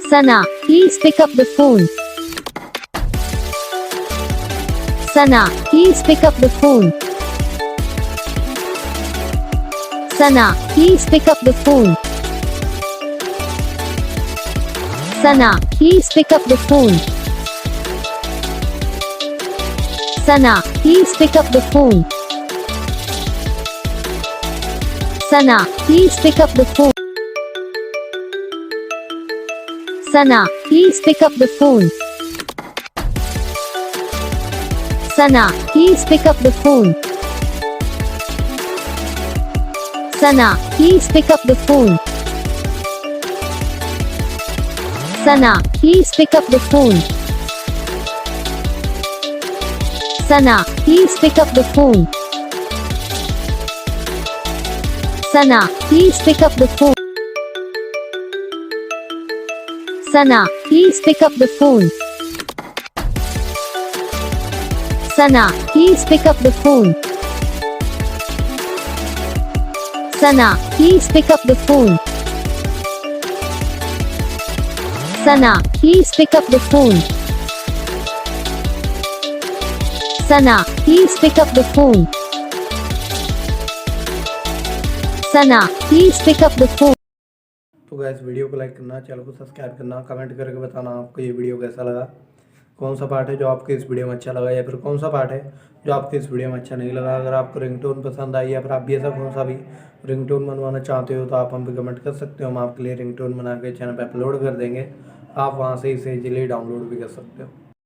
Sana, please pick up the phone. Sana, please pick up the phone. Sana, please pick up the phone. Sana, please pick up the phone. Sana, please pick up the phone. Sana, please pick up the phone. Sana, please pick up the phone. Sana, please pick up the phone. Sana, please pick up the phone. Sana, please pick up the phone. Sana, please pick up the phone. Sana, please pick up the phone. Sana, please pick up the phone. Sana, please pick up the phone. Sana, please pick up the phone. Sana, please pick up the phone. Sana, please pick up the phone. Sana, please pick up the phone. तो guys video को like करना, channel को subscribe करना, comment करके बताना आपको ये video कैसा लगा, कौन सा पार्ट है जो आपके इस वीडियो में अच्छा लगा या फिर कौन सा पार्ट है जो आपके इस वीडियो में अच्छा नहीं लगा। अगर आपको रिंगटोन पसंद आई या फिर आप भी ऐसा कौन सा भी रिंगटोन बनवाना चाहते हो तो आप हम पे कमेंट कर सकते हो। हम आपके लिए रिंगटोन बना के चैनल पर अपलोड कर देंगे, आप वहाँ से इसे इजीली डाउनलोड भी कर सकते हो।